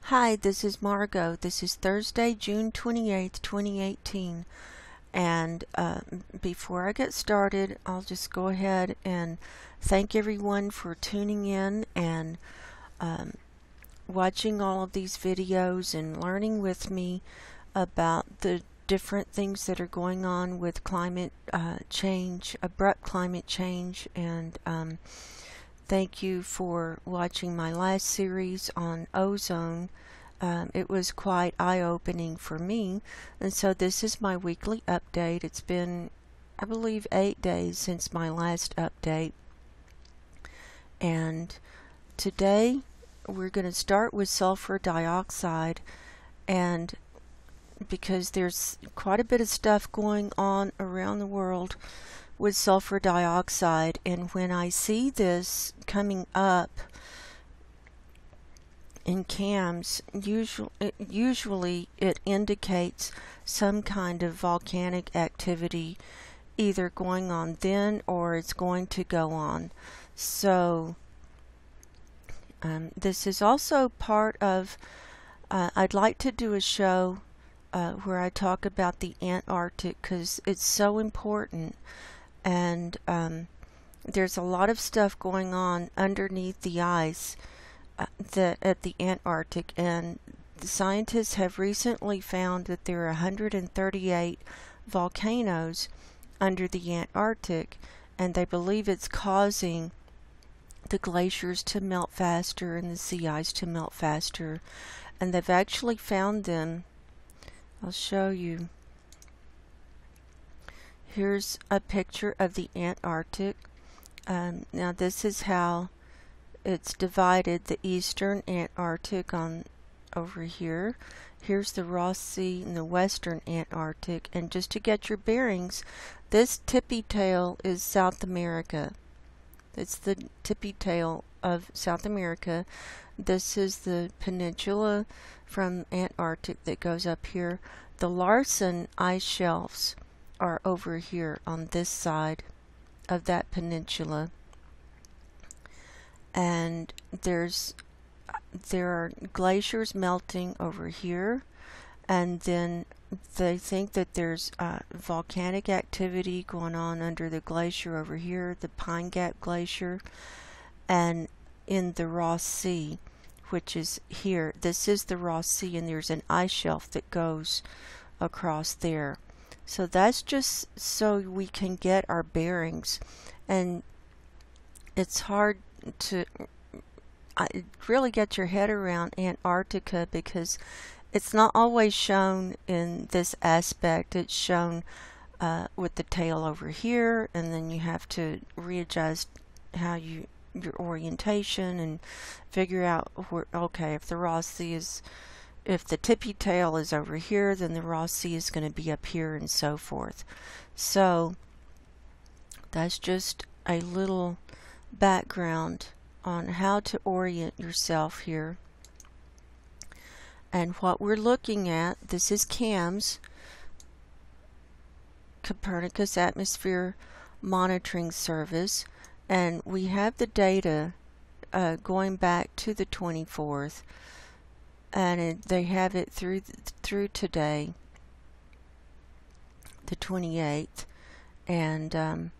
Hi, this is Margo. This is Thursday, June 28th, 2018. And before I get started, I'll just go ahead and thank everyone for tuning in and watching all of these videos and learning with me about the different things that are going on with climate change, abrupt climate change, and thank you for watching my last series on ozone. It was quite eye-opening for me, and so this is my weekly update. It's been, I believe, 8 days since my last update, and today we're going to start with sulfur dioxide, and because there's quite a bit of stuff going on around the world with sulfur dioxide, and when I see this coming up in cams, usually it indicates some kind of volcanic activity either going on then or it's going to go on. So this is also part of, I'd like to do a show where I talk about the Antarctic because it's so important. And there's a lot of stuff going on underneath the ice at the Antarctic, and the scientists have recently found that there are 138 volcanoes under the Antarctic, and they believe it's causing the glaciers to melt faster and the sea ice to melt faster. And they've actually found them. I'll show you. Here's a picture of the Antarctic. Now this is how it's divided, the eastern Antarctic on over here. Here's the Ross Sea and the western Antarctic. And just to get your bearings, this tippy tail is South America. It's the tippy tail of South America. This is the peninsula from Antarctic that goes up here. The Larsen ice shelves are over here on this side of that peninsula, and there are glaciers melting over here, and then they think that there's volcanic activity going on under the glacier over here, the Pine Gap Glacier, and in the Ross Sea, which is here. This is the Ross Sea, and there's an ice shelf that goes across there. So that's just so we can get our bearings, and it's hard to really get your head around Antarctica because it's not always shown in this aspect. It's shown with the tail over here, and then you have to readjust how your orientation and figure out where, okay, if the Ross Sea is, if the tippy tail is over here, then the Ross Sea is going to be up here, and so forth. So that's just a little background on how to orient yourself here. And what we're looking at, this is CAMS, Copernicus Atmosphere Monitoring Service, and we have the data going back to the 24th. And they have it through today, the 28th, and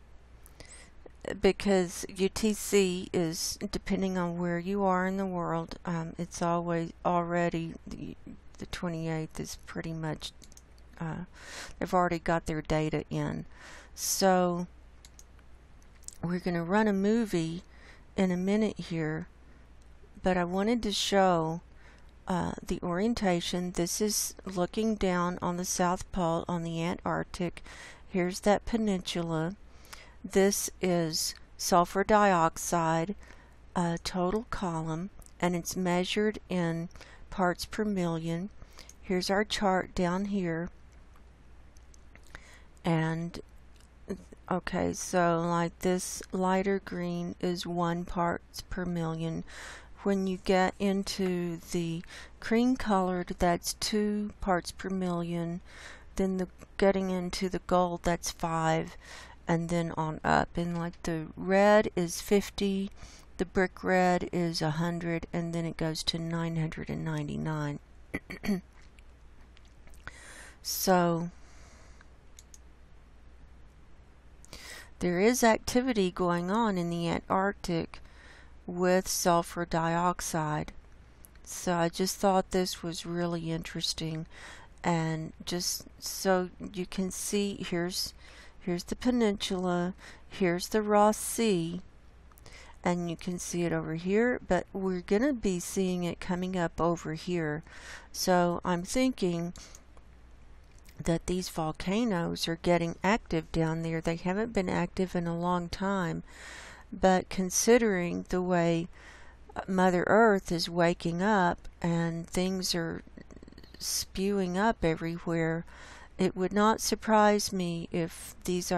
because UTC is, depending on where you are in the world, it's always already the 28th is pretty much they've already got their data in. So we're going to run a movie in a minute here, but I wanted to show the orientation. This is looking down on the South Pole on the Antarctic. Here's that peninsula. This is sulfur dioxide, total column, and it's measured in parts per million. Here's our chart down here. And okay, so like this lighter green is 1 parts per million. When you get into the cream colored, that's 2 parts per million. Then getting into the gold, that's 5, and then on up. And like the red is 50, The brick red is 100, and then it goes to 999. So there is activity going on in the Antarctic with sulfur dioxide. So I just thought this was really interesting, and just so you can see, here's the peninsula, here's the Ross Sea, and you can see it over here, but we're going to be seeing it coming up over here. So I'm thinking that these volcanoes are getting active down there. They haven't been active in a long time, but considering the way Mother Earth is waking up and things are spewing up everywhere, it would not surprise me if these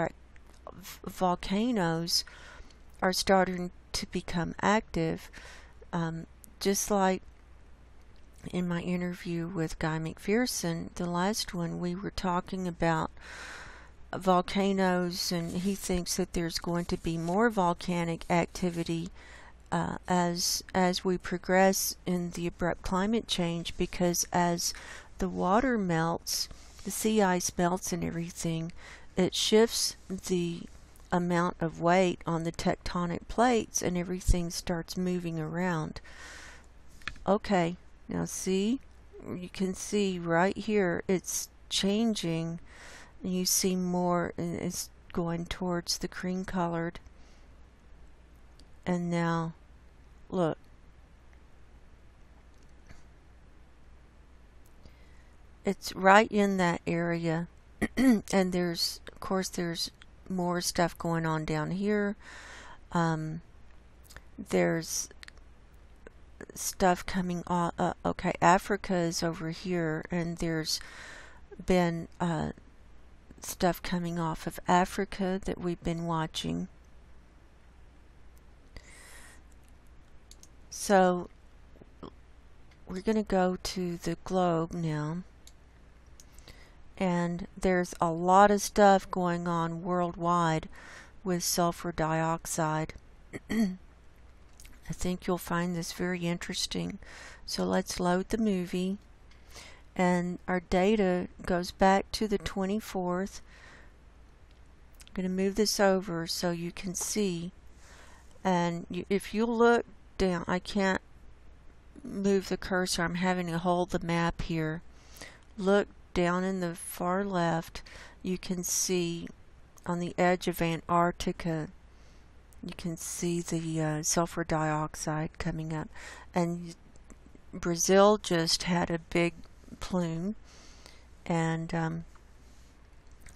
volcanoes are starting to become active, just like in my interview with Guy McPherson, the last one, we were talking about volcanoes, and he thinks that there's going to be more volcanic activity as we progress in the abrupt climate change, because as the water melts, the sea ice melts and everything, it shifts the amount of weight on the tectonic plates and everything starts moving around. Okay, now see, you can see right here it's changing. You see more, and it's going towards the cream colored. And now look, it's right in that area. And there's, of course, there's more stuff going on down here. There's stuff coming on. Okay, Africa is over here, and there's been stuff coming off of Africa that we've been watching. So we're going to go to the globe now, and there's a lot of stuff going on worldwide with sulfur dioxide. I think you'll find this very interesting. So let's load the movie, and our data goes back to the 24th. I'm going to move this over so you can see, and if you look down, I can't move the cursor, I'm having to hold the map here. Look down in the far left, you can see on the edge of Antarctica, you can see the sulfur dioxide coming up, and Brazil just had a big plume, and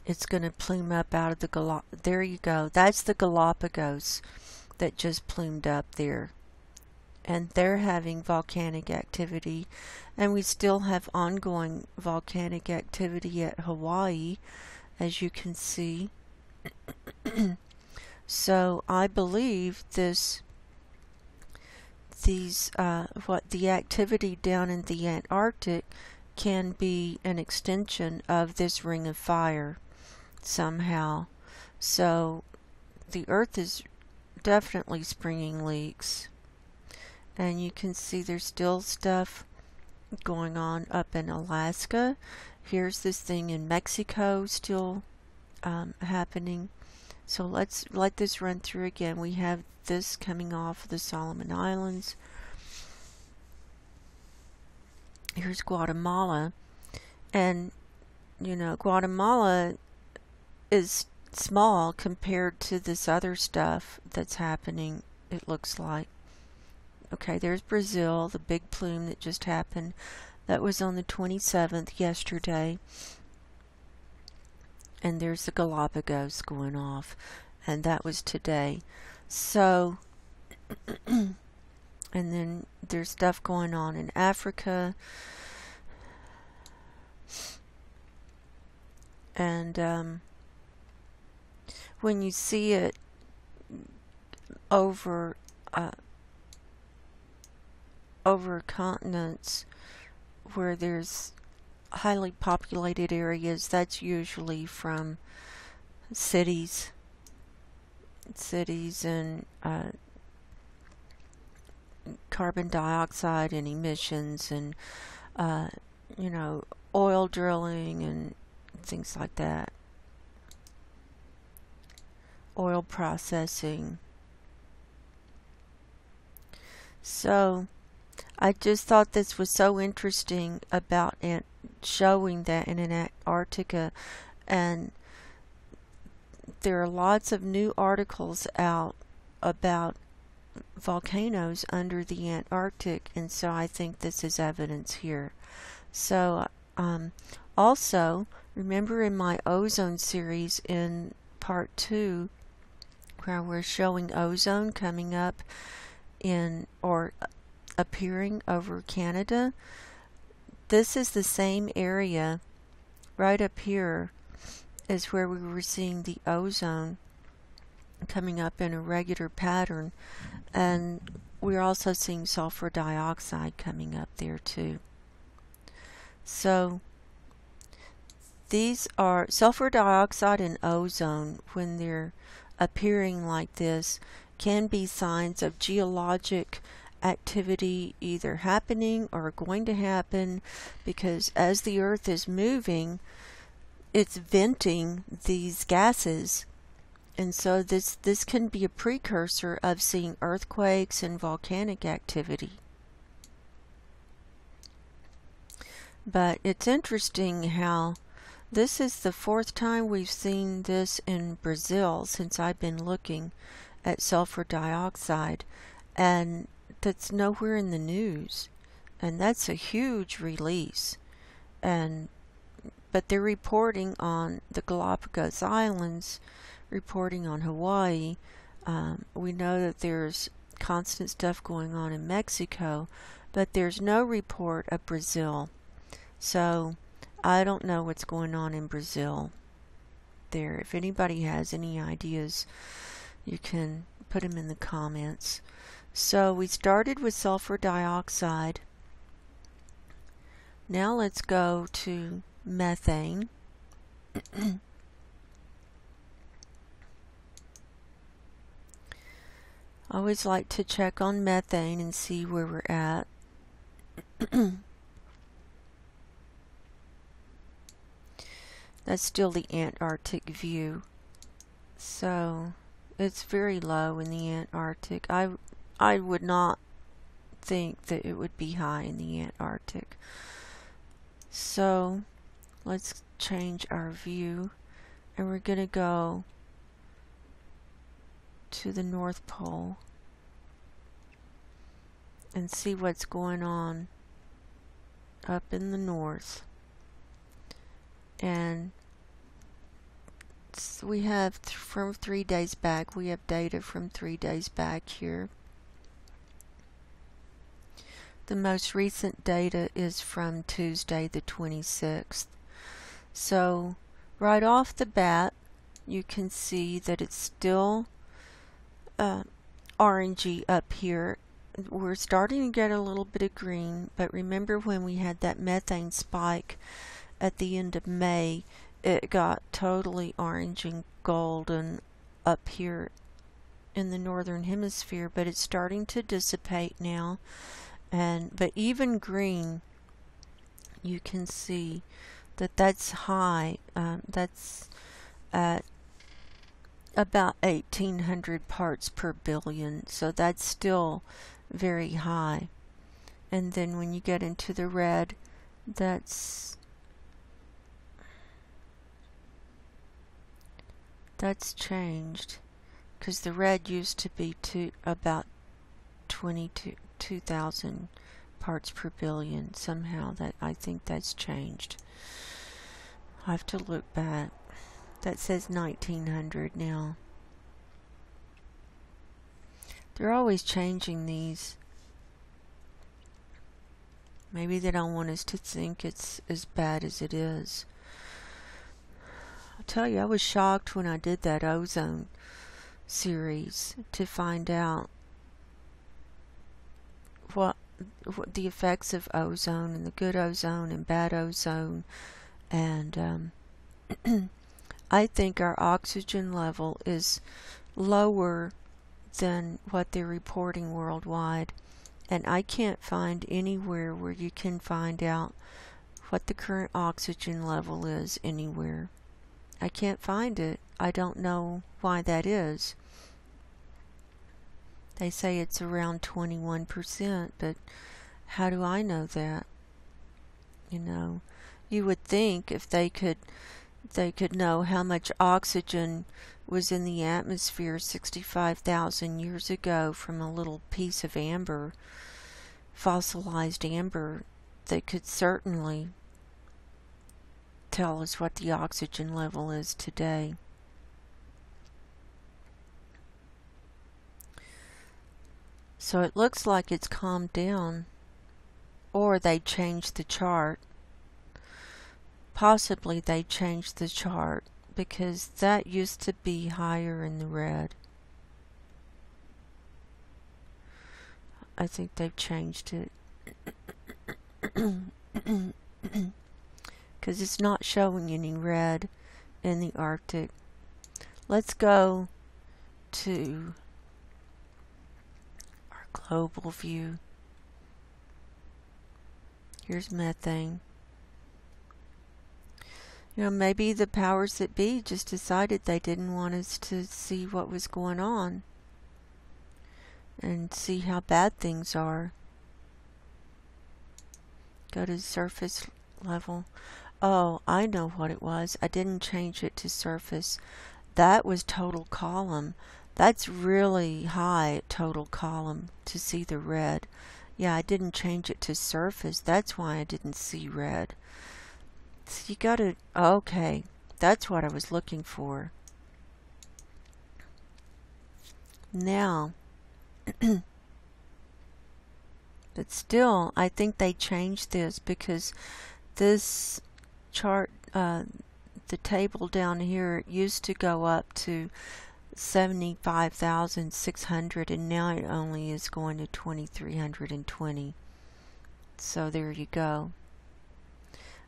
it's going to plume up out of the there you go, that's the Galapagos that just plumed up there, and they're having volcanic activity, and we still have ongoing volcanic activity at Hawaii, as you can see. So I believe the activity down in the Antarctic can be an extension of this ring of fire somehow. So the Earth is definitely springing leaks, and you can see there's still stuff going on up in Alaska. Here's this thing in Mexico still happening. So let's let this run through again. We have this coming off the Solomon Islands. Here's Guatemala, and you know, Guatemala is small compared to this other stuff that's happening, it looks like. Okay, there's Brazil, the big plume that just happened. That was on the 27th, yesterday. And there's the Galapagos going off, and that was today. So, and then there's stuff going on in Africa, and when you see it over continents where there's highly populated areas, that's usually from cities and carbon dioxide and emissions and, you know, oil drilling and things like that. Oil processing. So I just thought this was so interesting about showing that in Antarctica, and there are lots of new articles out about volcanoes under the Antarctic, and so I think this is evidence here. So also, remember in my ozone series in part 2 where we're showing ozone coming up in or appearing over Canada? This is the same area right up here is where we were seeing the ozone coming up in a regular pattern, and we're also seeing sulfur dioxide coming up there too. So these are sulfur dioxide and ozone, when they're appearing like this, can be signs of geologic activity either happening or going to happen, because as the earth is moving, it's venting these gases, and so this can be a precursor of seeing earthquakes and volcanic activity. But it's interesting how this is the 4th time we've seen this in Brazil since I've been looking at sulfur dioxide, and that's nowhere in the news, and that's a huge release. But they're reporting on the Galapogos Islands, reporting on Hawaii. We know that there's constant stuff going on in Mexico, but there's no report of Brazil. So I don't know what's going on in Brazil there. If anybody has any ideas, you can put them in the comments. So we started with sulfur dioxide. Now let's go to methane. I always like to check on methane and see where we're at. That's still the Antarctic view. So it's very low in the Antarctic. I would not think that it would be high in the Antarctic. So let's change our view, and we're going to go to the North Pole and see what's going on up in the north. And we have from 3 days back, we have data from 3 days back here. The most recent data is from Tuesday the 26th. So right off the bat, you can see that it's still orangey up here. We're starting to get a little bit of green, but remember when we had that methane spike at the end of May, it got totally orange and golden up here in the northern hemisphere, but it's starting to dissipate now. But even green, you can see that that's high. That's at about 1800 parts per billion, so that's still very high. And then when you get into the red, that's changed, because the red used to be about 22,000 parts per billion. Somehow I think that's changed. I have to look back. That says 1900 now. They're always changing these. Maybe they don't want us to think it's as bad as it is. I'll tell you, I was shocked when I did that ozone series to find out what the effects of ozone, and the good ozone and bad ozone. And I think our oxygen level is lower than what they're reporting worldwide. And I can't find anywhere where you can find out what the current oxygen level is anywhere. I can't find it. I don't know why that is. They say it's around 21%, but how do I know that? You know, you would think if they could know how much oxygen was in the atmosphere 65,000 years ago from a little piece of amber, fossilized amber, they could certainly tell us what the oxygen level is today. So it looks like it's calmed down, or they changed the chart. Possibly they changed the chart because that used to be higher in the red. I think they've changed it. Because it's not showing any red in the Arctic. Let's go to our global view. Here's methane. You know, maybe the powers that be just decided they didn't want us to see what was going on and see how bad things are. Go to surface level. Oh, I know what it was. I didn't change it to surface. That was total column. That's really high total column to see the red. Yeah, I didn't change it to surface. That's why I didn't see red. So you gotta, okay, that's what I was looking for. Now, but still, I think they changed this because this chart, the table down here, used to go up to 75,600 and now it only is going to 2,320. So there you go.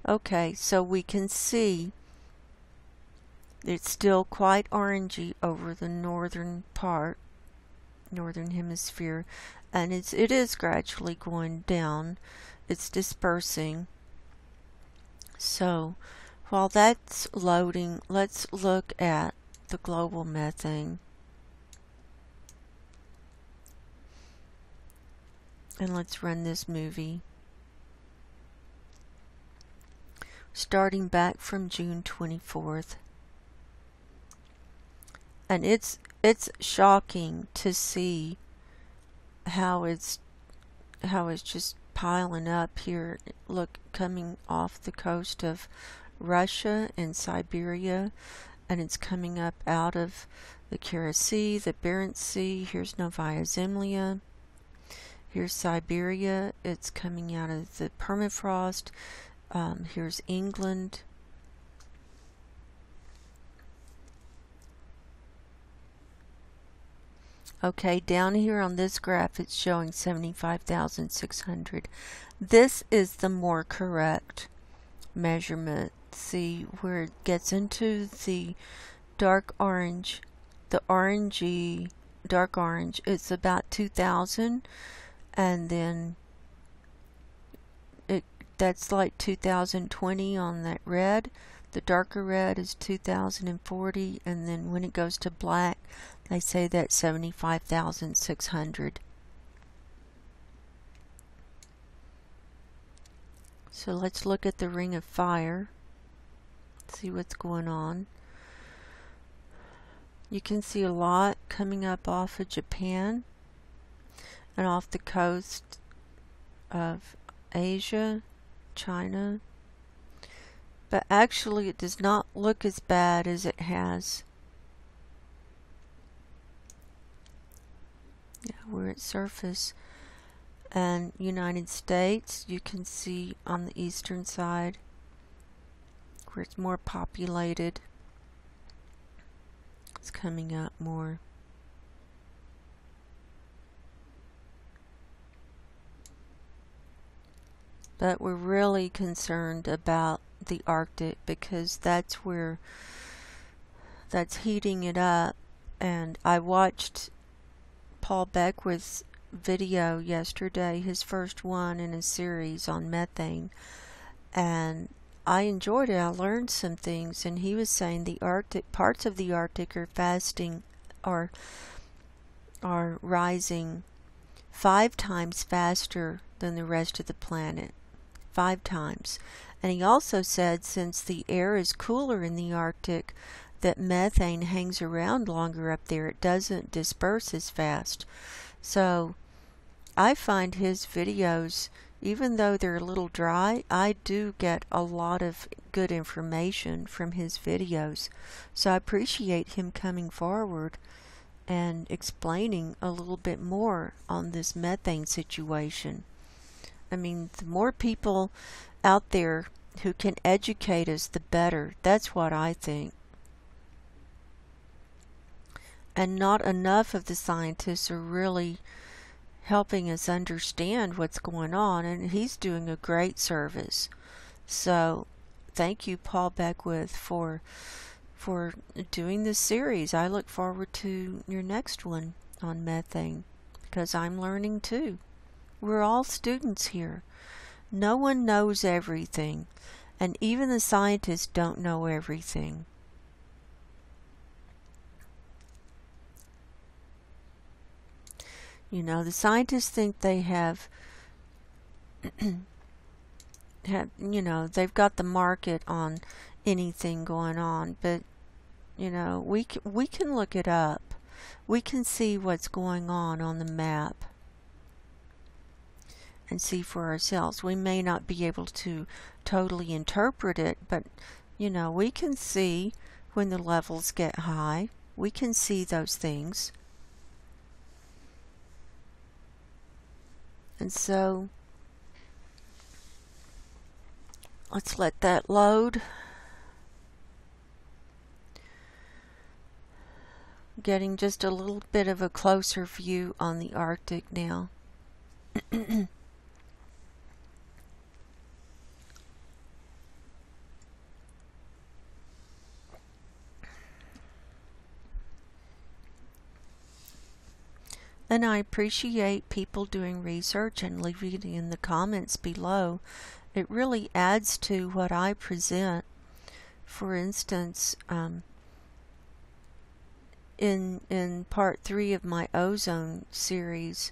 Okay, so we can see it's still quite orangey over the northern part, northern hemisphere, and it is gradually going down. It's dispersing. So while that's loading, let's look at the global methane. And let's run this movie. Starting back from June 24th. And it's shocking to see how it's just piling up here. Look, coming off the coast of Russia and Siberia, and it's coming up out of the Kara Sea, the Barents Sea. Here's Novaya Zemlya. Here's Siberia. It's coming out of the permafrost. Here's England. Okay, down here on this graph it's showing 75,600. This is the more correct measurement. See where it gets into the dark orange, the orangey, dark orange, it's about 2,000, and then that's like 2020 on that red. The darker red is 2040, and then when it goes to black, they say that's 75,600. So let's look at the ring of fire, see what's going on. You can see a lot coming up off of Japan and off the coast of Asia, China, but actually it does not look as bad as it has. Yeah, we're at surface. And United States, you can see on the eastern side where it's more populated. It's coming up more. But we're really concerned about the Arctic because that's where that's heating it up. And I watched Paul Beckwith's video yesterday, his first one in a series on methane, and I enjoyed it. I learned some things, and he was saying the Arctic parts of the Arctic are rising 5 times faster than the rest of the planet. 5 times. And he also said since the air is cooler in the Arctic, that methane hangs around longer up there. It doesn't disperse as fast. So I find his videos, even though they're a little dry, I do get a lot of good information from his videos. So I appreciate him coming forward and explaining a little bit more on this methane situation. I mean, the more people out there who can educate us, the better. That's what I think. And not enough of the scientists are really helping us understand what's going on, and he's doing a great service. So thank you, Paul Beckwith, for doing this series. I look forward to your next one on methane, because I'm learning too. We're all students here. No one knows everything, and even the scientists don't know everything. You know, the scientists think they have, you know, they've got the market on anything going on, but, you know, we can look it up. We can see what's going on the map and see for ourselves. We may not be able to totally interpret it, but, you know, we can see when the levels get high. We can see those things. And so let's let that load. Getting just a little bit of a closer view on the Arctic now. And I appreciate people doing research and leaving it in the comments below. It really adds to what I present. For instance, in part 3 of my ozone series,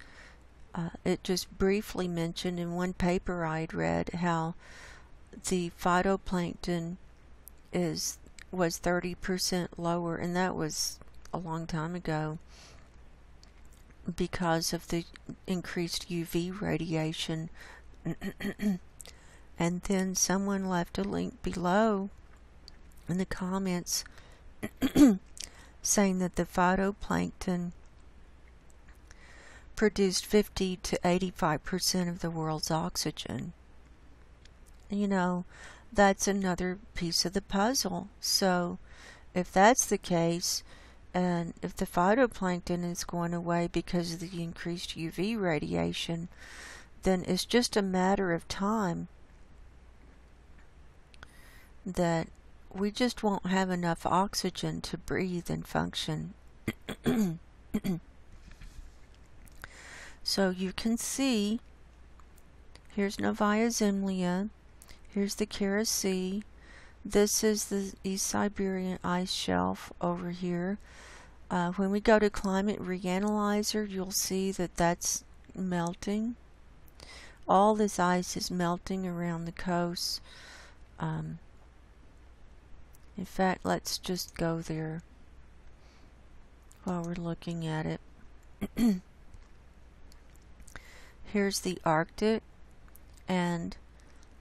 it just briefly mentioned in one paper I'd read how the phytoplankton was 30% lower, and that was a long time ago, because of the increased UV radiation. And then someone left a link below in the comments saying that the phytoplankton produced 50 to 85% of the world's oxygen. You know, that's another piece of the puzzle. So if that's the case, and if the phytoplankton is going away because of the increased UV radiation, then it's just a matter of time that we just won't have enough oxygen to breathe and function. So you can see, here's Novaya Zemlya, here's the Kara Sea, this is the East Siberian ice shelf over here. When we go to Climate Reanalyzer, you'll see that that's melting. All this ice is melting around the coast. In fact, let's just go there while we're looking at it. Here's the Arctic, and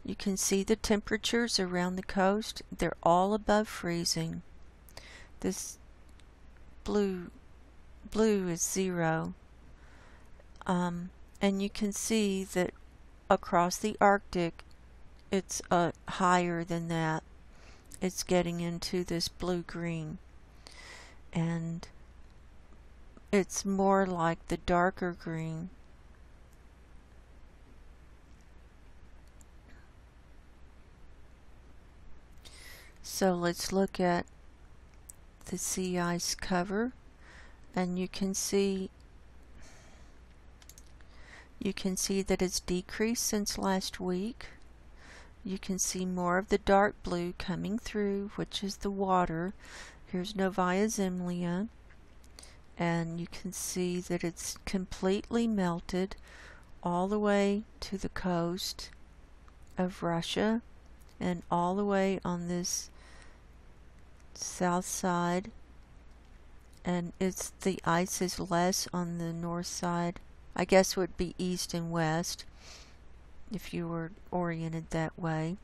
you can see the temperatures around the coast. They're all above freezing. This blue is 0. And you can see that across the Arctic it's higher than that. It's getting into this blue-green, and it's more like the darker green. So let's look at the sea ice cover, and you can see You can see that it's decreased since last week. You can see more of the dark blue coming through, which is the water. Here's Novaya Zemlya, and you can see that it's completely melted all the way to the coast of Russia and all the way on this south side, and the ice is less on the north side. I guess would be east and west if you were oriented that way.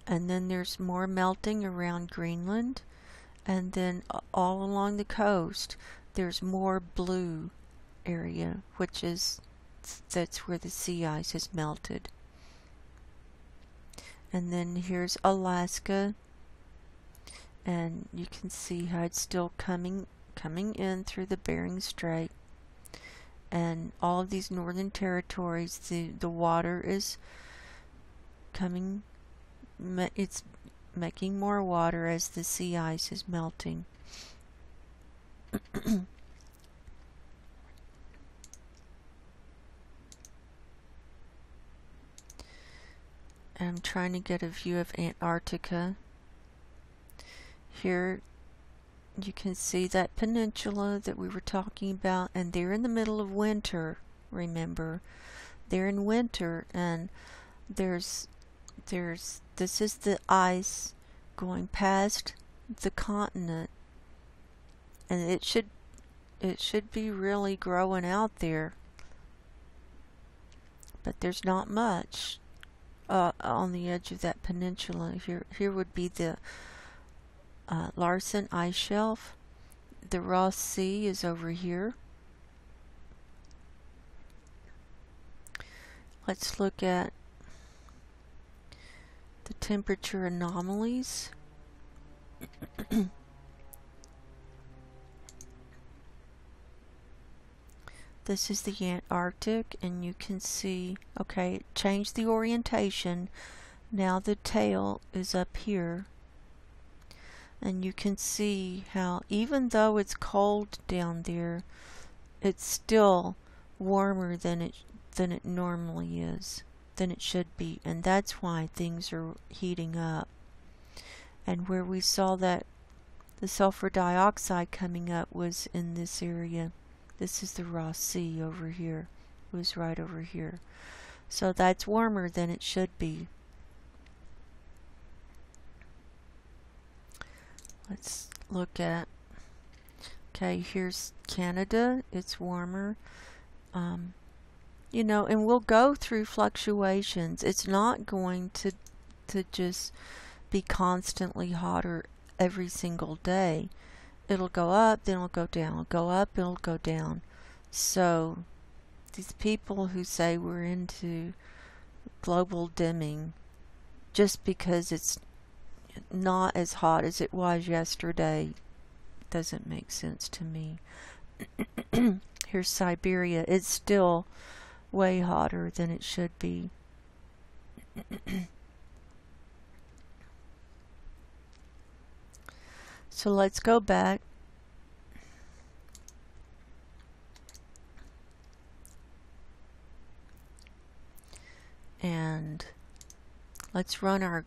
And then there's more melting around Greenland, and then all along the coast there's more blue area, that's where the sea ice has melted. And then here's Alaska, and you can see how it's still coming in through the Bering Strait. And all of these northern territories, the water is it's making more water as the sea ice is melting. I'm trying to get a view of Antarctica. Here you can see that peninsula that we were talking about, and they're in the middle of winter. Remember, they're in winter, and this is the ice going past the continent, and it should be really growing out there, but there's not much on the edge of that peninsula. Here would be the Larsen ice shelf. The Ross Sea is over here. Let's look at the temperature anomalies. This is the Antarctic, and you can see, okay, it changed the orientation. Now the tail is up here. And you can see how, even though it's cold down there, it's still warmer than it normally is, than it should be. And that's why things are heating up. And where we saw that the sulfur dioxide coming up was in this area. This is the Ross Sea over here. It was right over here. So that's warmer than it should be. Let's look at, okay, here's Canada. It's warmer. You know, and we'll go through fluctuations. It's not going to just be constantly hotter every single day. It'll go up, then it'll go down. It'll go up, it'll go down. So these people who say we're into global dimming just because it's not as hot as it was yesterday doesn't make sense to me. Here's Siberia. It's still way hotter than it should be. So let's go back and let's run our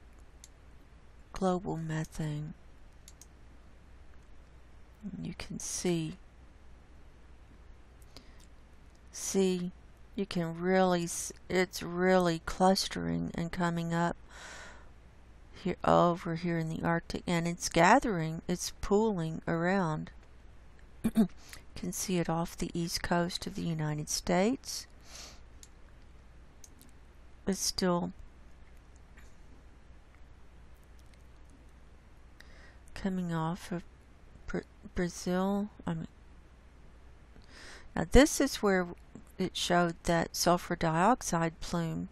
global methane. You can see you can really, it's really clustering and coming up here over here in the Arctic, and it's gathering, it's pooling around. You can see it off the east coast of the United States. It's still coming off of Brazil. Now this is where it showed that sulfur dioxide plume.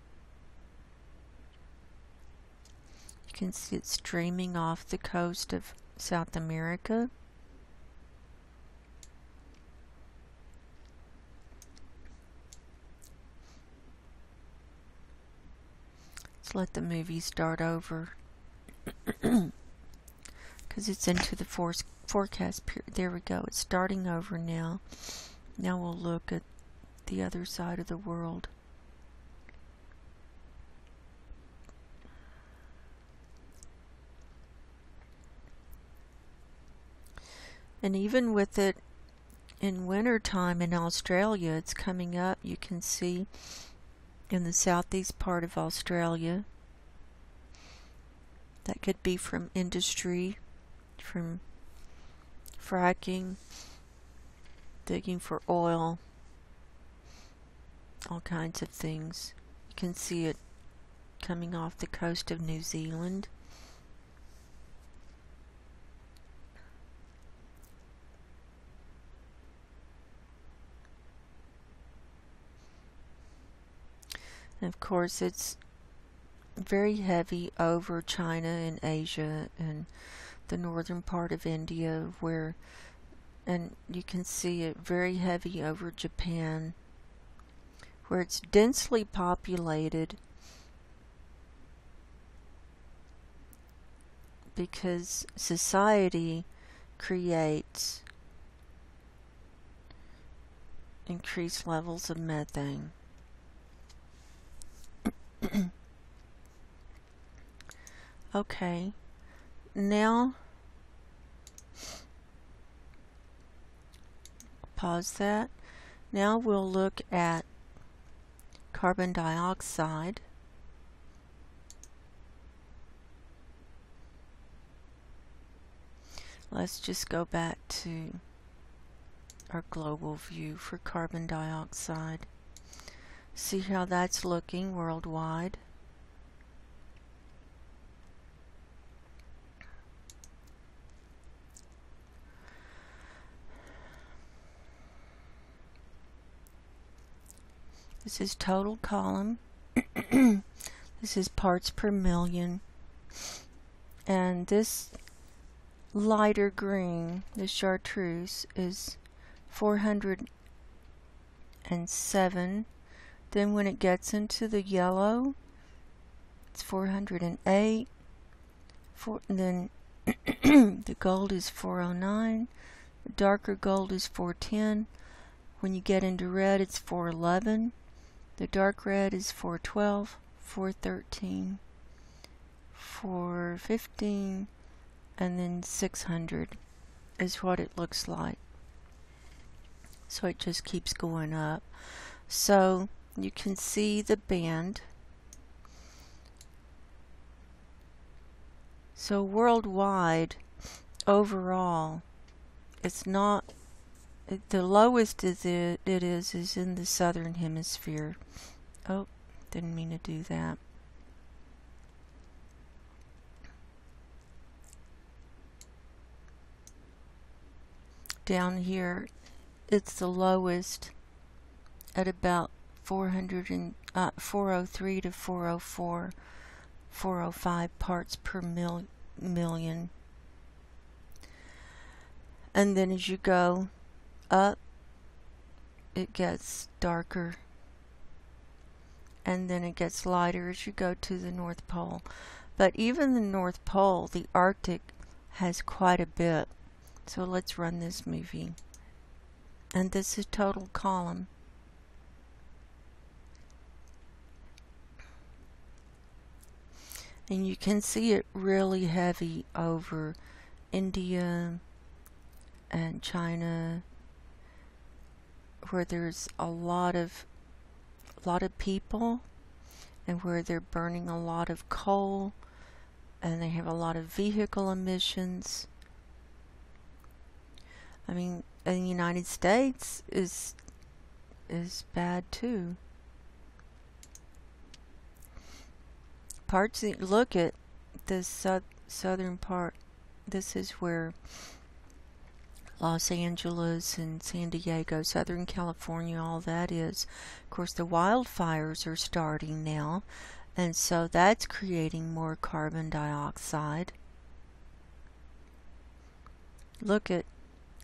You can see it streaming off the coast of South America. Let's let the movie start over. Because it's into the forecast period. There we go. It's starting over now. Now we'll look at the other side of the world. And even with it in wintertime in Australia, it's coming up. You can see in the southeast part of Australia. That could be from industry, from fracking, digging for oil, all kinds of things. You can see it coming off the coast of New Zealand. And of course, it's very heavy over China and Asia and the northern part of India, and you can see it very heavy over Japan, where it's densely populated because society creates increased levels of methane. Okay, now pause that. Now we'll look at carbon dioxide. Let's just go back to our global view for carbon dioxide. See how that's looking worldwide. This is total column. This is parts per million. And this lighter green, the chartreuse, is 407. Then when it gets into the yellow, it's 408. Then the gold is 409. The darker gold is 410. When you get into red, it's 411. The dark red is 412, 413, 415, and then 600 is what it looks like. So it just keeps going up. So you can see the band. So worldwide, overall, it's not, the lowest it is in the southern hemisphere. Oh, didn't mean to do that. Down here, it's the lowest at about 403 to 404, 405 parts per million. And then as you go up, it gets darker, and then it gets lighter as you go to the North Pole. But even the North Pole, the Arctic, has quite a bit. So let's run this movie. And this is total column. And you can see it really heavy over India and China, where there's a lot of people, and where they're burning a lot of coal, and they have a lot of vehicle emissions. I mean, in the United States is bad too. Look at this southern part. This is where Los Angeles and San Diego, Southern California, all that is. Of course, the wildfires are starting now, and so that's creating more carbon dioxide. Look at,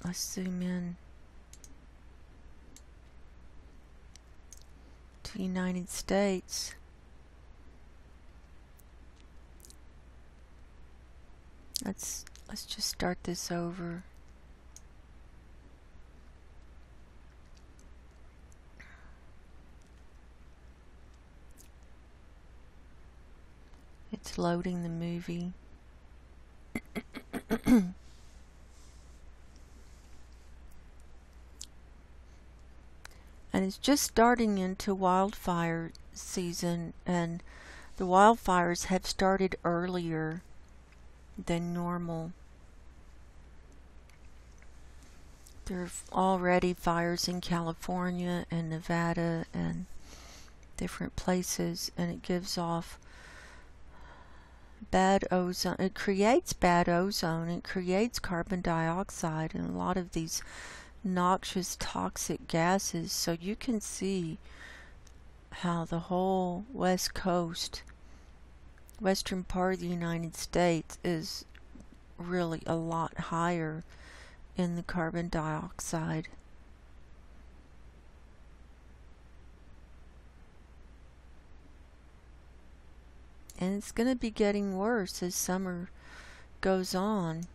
let's zoom in to the United States. Let's just start this over. It's loading the movie. And it's just starting into wildfire season, and the wildfires have started earlier than normal. There are already fires in California and Nevada and different places, and it gives off bad ozone. It creates bad ozone. It creates carbon dioxide and a lot of these noxious toxic gases. So you can see how the whole west coast, western part of the United States, is really a lot higher in the carbon dioxide. And it's going to be getting worse as summer goes on,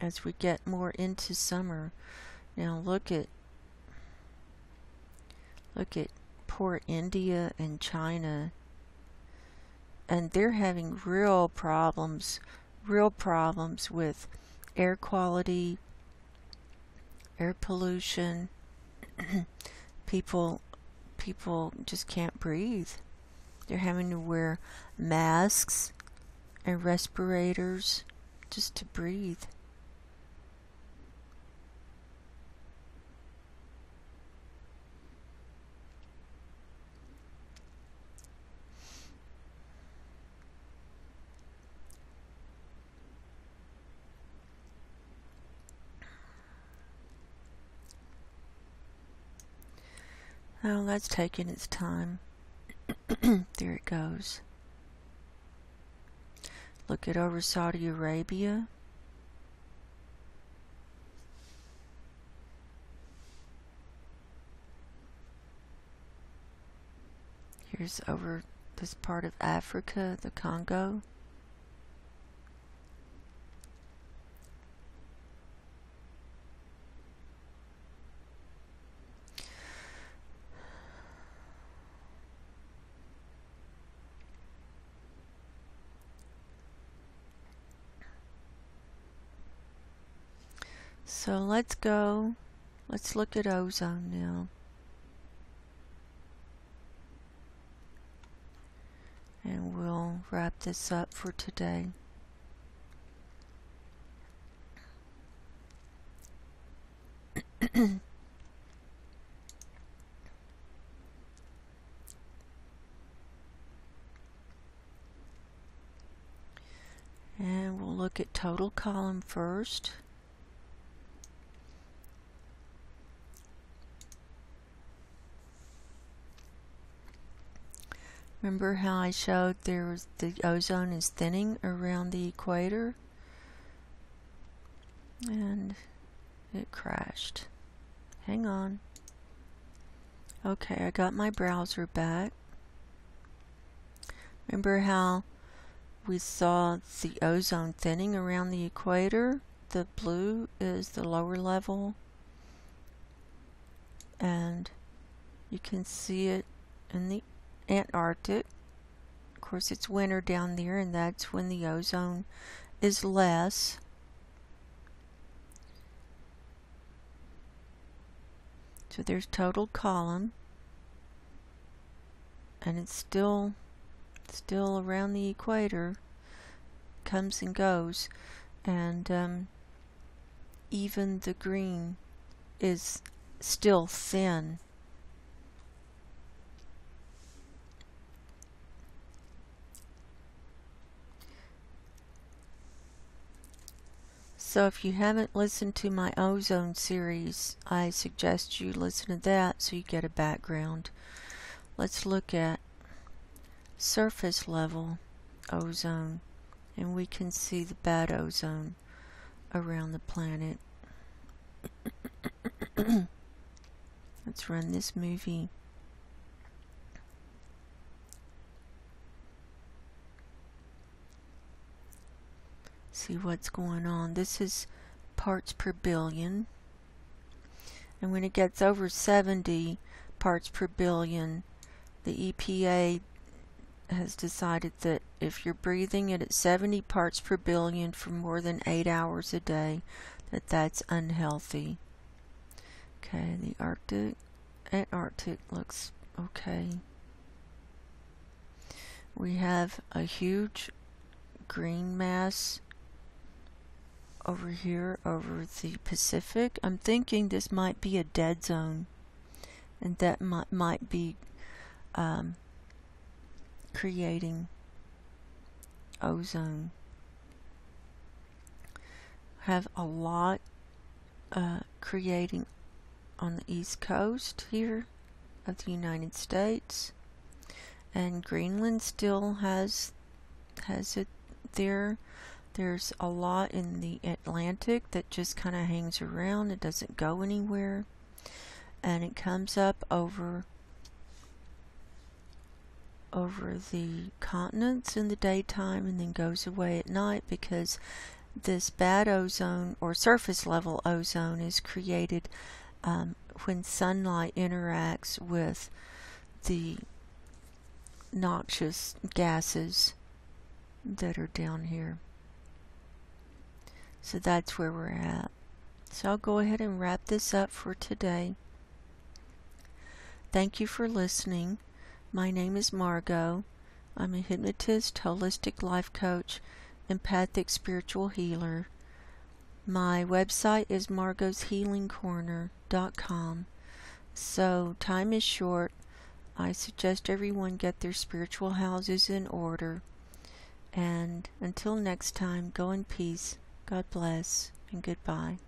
as we get more into summer. Now look at poor India and China, and they're having real problems with air quality, air pollution. people just can't breathe. They're having to wear masks and respirators just to breathe. Oh, that's taking its time. There it goes. Look at over Saudi Arabia. Here's over this part of Africa, the Congo. So let's look at ozone now. And we'll wrap this up for today. And we'll look at total column first. Remember how I showed the ozone is thinning around the equator? And it crashed. Hang on. Okay, I got my browser back. Remember how we saw the ozone thinning around the equator? The blue is the lower level, and you can see it in the Antarctic. Of course, it's winter down there, and that's when the ozone is less. So there's total column, and it's still around the equator, comes and goes, and even the green is still thin. So if you haven't listened to my ozone series, I suggest you listen to that so you get a background. Let's look at surface level ozone, and we can see the bad ozone around the planet. Let's run this movie. See what's going on. This is parts per billion, and when it gets over 70 parts per billion, the EPA has decided that if you're breathing it at 70 parts per billion for more than 8 hours a day, that's unhealthy. Okay, the Antarctic looks okay. We have a huge green mass over here over the Pacific. I'm thinking this might be a dead zone, and that might be creating ozone. Have a lot creating on the east coast here of the United States, and Greenland still has it there. There's a lot in the Atlantic that just kind of hangs around. It doesn't go anywhere, and it comes up over the continents in the daytime and then goes away at night, because this bad ozone or surface level ozone is created when sunlight interacts with the noxious gases that are down here. So that's where we're at. So I'll go ahead and wrap this up for today. Thank you for listening. My name is Margo. I'm a hypnotist, holistic life coach, empathic spiritual healer. My website is margoshealingcorner.com. So time is short. I suggest everyone get their spiritual houses in order. And until next time, go in peace. God bless, and goodbye.